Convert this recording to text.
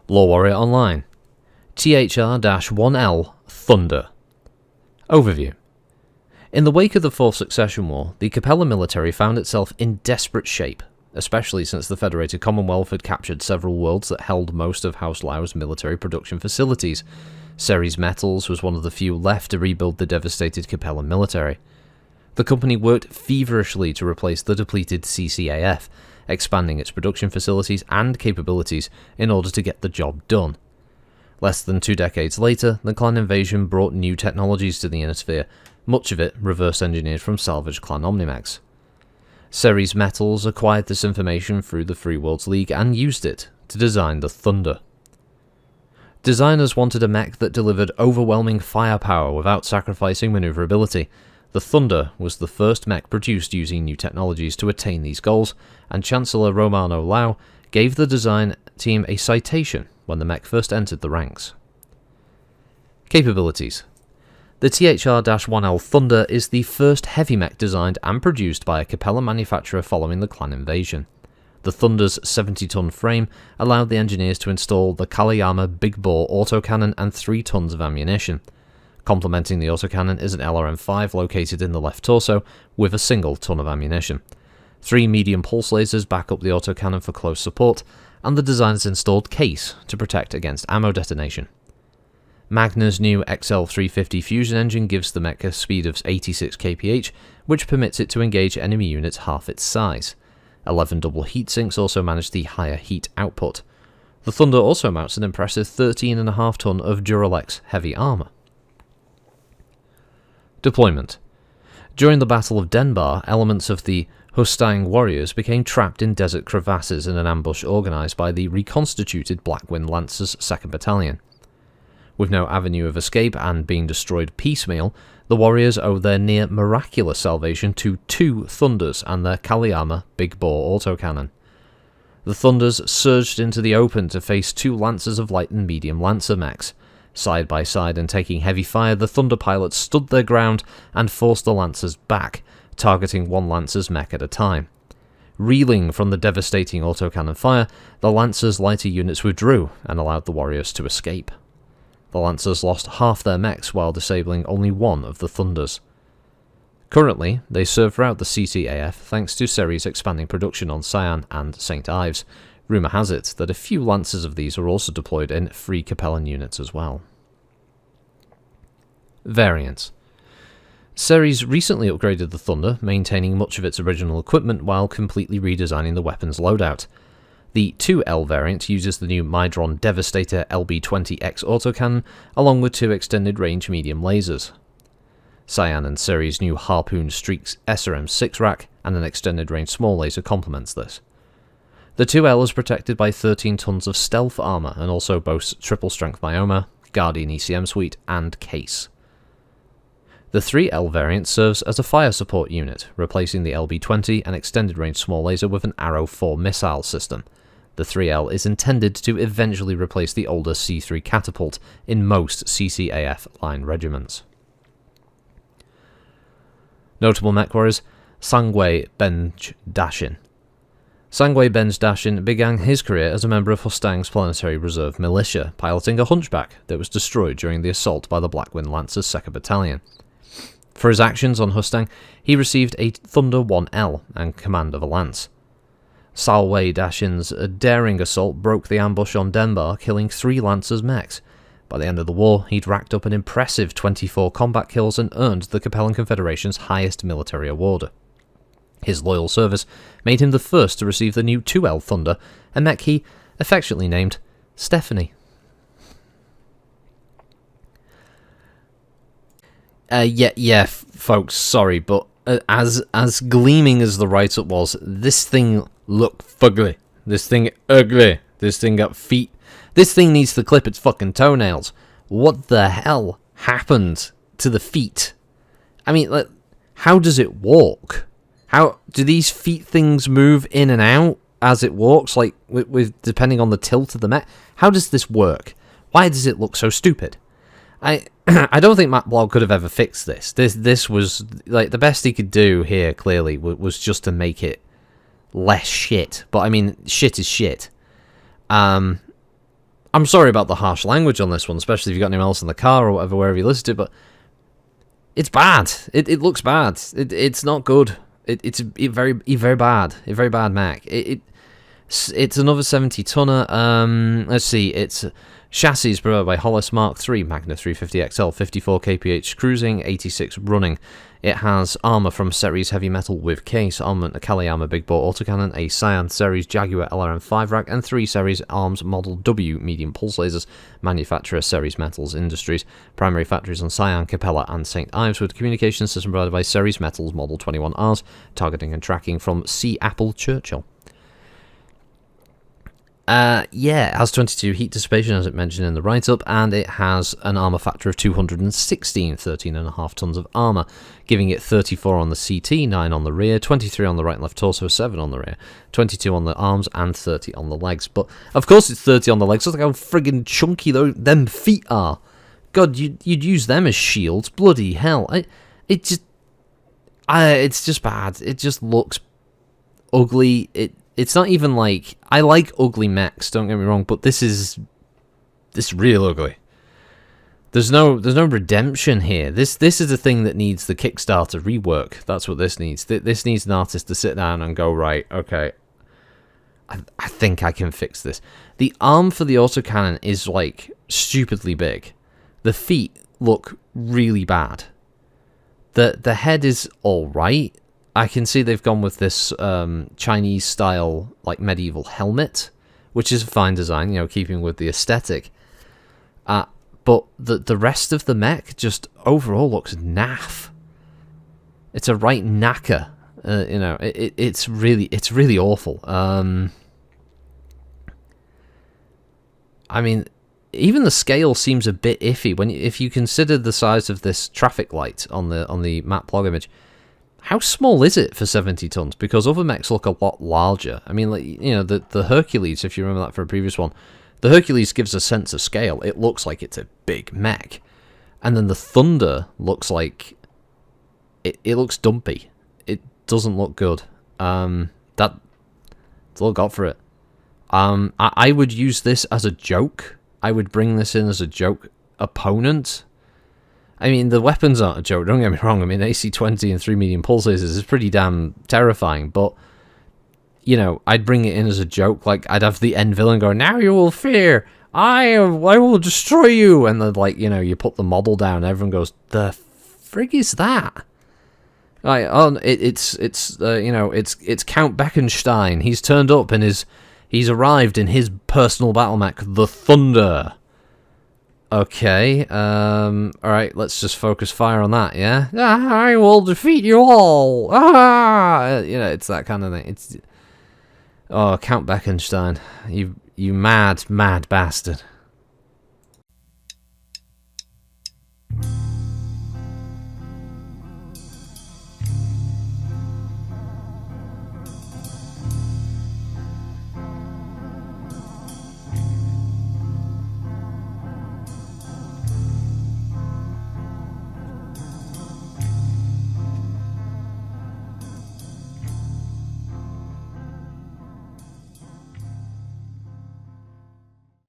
LoreWarrior Online. THR-1L Thunder. Overview. In the wake of the Fourth Succession War, the Capella military found itself in desperate shape, especially since the Federated Commonwealth had captured several worlds that held most of House Lau's military production facilities. Ceres Metals was one of the few left to rebuild the devastated Capella military. The company worked feverishly to replace the depleted CCAF, expanding its production facilities and capabilities in order to get the job done. Less than 2 decades later, the clan invasion brought new technologies to the Inner Sphere, much of it reverse-engineered from salvaged clan Omnimex. Ceres Metals acquired this information through the Free Worlds League and used it to design the Thunder. Designers wanted a mech that delivered overwhelming firepower without sacrificing maneuverability. The Thunder was the first mech produced using new technologies to attain these goals, and Chancellor Romano Lau gave the design team a citation when the mech first entered the ranks. Capabilities. The THR-1L Thunder is the first heavy mech designed and produced by a Capella manufacturer following the clan invasion. The Thunder's 70-ton frame allowed the engineers to install the Kaliyama big-bore autocannon and 3 tons of ammunition. Complementing the autocannon is an LRM-5 located in the left torso with a single ton of ammunition. 3 medium pulse lasers back up the autocannon for close support, and the designer's installed case to protect against ammo detonation. Magna's new XL350 fusion engine gives the mech a speed of 86 kph, which permits it to engage enemy units half its size. 11 double heatsinks also manage the higher heat output. The Thunder also mounts an impressive 13.5 ton of Duralex heavy armor. Deployment. During the Battle of Denbar, elements of the Hustang warriors became trapped in desert crevasses in an ambush organised by the reconstituted Blackwind Lancers 2nd Battalion. With no avenue of escape and being destroyed piecemeal, the warriors owe their near miraculous salvation to 2 Thunders and their Kaliyama big-bore autocannon. The Thunders surged into the open to face 2 Lancers of light and medium Lancer mechs. Side by side and taking heavy fire, the Thunder pilots stood their ground and forced the Lancers back, targeting 1 Lancer's mech at a time. Reeling from the devastating autocannon fire, the Lancers' lighter units withdrew and allowed the warriors to escape. The Lancers lost half their mechs while disabling only 1 of the Thunders. Currently, they serve throughout the CCAF thanks to Ceres expanding production on Cyan and St. Ives. Rumour has it that a few Lancers of these are also deployed in free Capellan units as well. Variants. Ceres recently upgraded the Thunder, maintaining much of its original equipment while completely redesigning the weapon's loadout. The 2L variant uses the new Mydron Devastator LB-20X autocannon, along with 2 extended-range medium lasers. Cyan and Ceres' new Harpoon Streaks SRM-6 rack and an extended-range small laser complements this. The 2L is protected by 13 tons of stealth armor and also boasts triple-strength Myoma, Guardian ECM suite, and case. The 3L variant serves as a fire support unit, replacing the LB-20 and extended-range small laser with an Arrow 4 missile system. The 3L is intended to eventually replace the older C3 catapult in most CCAF line regiments. Notable mech warriors: Sangwei Benj Dashin. Sangwei Benj Dashin began his career as a member of Hustang's Planetary Reserve Militia, piloting a Hunchback that was destroyed during the assault by the Blackwind Lancers 2nd Battalion. For his actions on Hustang, he received a Thunder 1L and command of a lance. Salwei Dashin's daring assault broke the ambush on Denbar, killing 3 Lancers mechs. By the end of the war, he'd racked up an impressive 24 combat kills and earned the Capellan Confederation's highest military award. His loyal service made him the first to receive the new 2L Thunder, a mech he affectionately named Stephanie. Folks, sorry, but as gleaming as the write-up was, this thing looked fugly. This thing ugly. This thing got feet. This thing needs to clip its fucking toenails. What the hell happened to the feet? I mean, like, how does it walk? How do these feet things move in and out as it walks, like with depending on the tilt of the mech? How does this work? Why does it look so stupid? I don't think Matt Blog could have ever fixed this. This was like the best he could do here. Clearly, was just to make it less shit. But I mean, shit is shit. I'm sorry about the harsh language on this one, especially if you've got anyone else in the car or whatever, wherever you listen to it, but it's bad. It looks bad. It's not good. It's very bad. A very bad mech. It's another 70-tonner. Let's see. Its chassis is provided by Hollis Mark III, Magna 350XL, 54 kph cruising, 86 running. It has armor from Series Heavy Metal with case, armament, a Kali armor big bore autocannon, a Cyan Series Jaguar LRM5 rack, and 3 Series Arms Model W medium pulse lasers. Manufacturer Series Metals Industries. Primary factories on Cyan, Capella, and St. Ives, with communication system provided by Series Metals Model 21Rs. Targeting and tracking from C. Apple Churchill. Yeah, it has 22 heat dissipation, as it mentioned in the write-up, and it has an armor factor of 216, 13.5 tons of armor, giving it 34 on the CT, 9 on the rear, 23 on the right and left torso, 7 on the rear, 22 on the arms, and 30 on the legs. But, of course, it's 30 on the legs. Look how friggin' chunky them feet are. God, you'd use them as shields. Bloody hell. It's just bad. It just looks ugly. It's not even like... I like ugly mechs, don't get me wrong, but this is real ugly. There's no redemption here. This is a thing that needs the Kickstarter rework. That's what this needs. This needs an artist to sit down and go, right, okay, I think I can fix this. The arm for the autocannon is, like, stupidly big. The feet look really bad. The head is alright. I can see they've gone with this Chinese-style, like, medieval helmet, which is a fine design, you know, keeping with the aesthetic. But the rest of the mech just overall looks naff. It's a right knacker. You know, it's really awful. I mean, even the scale seems a bit iffy if you consider the size of this traffic light on the map log image. How small is it for 70 tons? Because other mechs look a lot larger. I mean, like, you know, the Hercules, if you remember that for a previous one, the Hercules gives a sense of scale. It looks like it's a big mech. And then the Thunder looks like... It looks dumpy. It doesn't look good. That's all I got for it. I would use this as a joke. I would bring this in as a joke opponent. I mean, the weapons aren't a joke, don't get me wrong. I mean, AC-20 and 3 medium pulse lasers is pretty damn terrifying, but, you know, I'd bring it in as a joke. Like, I'd have the end villain go, now you will fear, I will destroy you, and then, like, you know, you put the model down, and everyone goes, the frig is that? Like, oh, it's you know, it's Count Beckenstein. He's turned up, and he's arrived in his personal battle mech, the Thunder. Okay, alright, let's just focus fire on that, yeah? I will defeat you all! You know, it's that kind of thing. Oh, Count Beckenstein, you mad, mad bastard.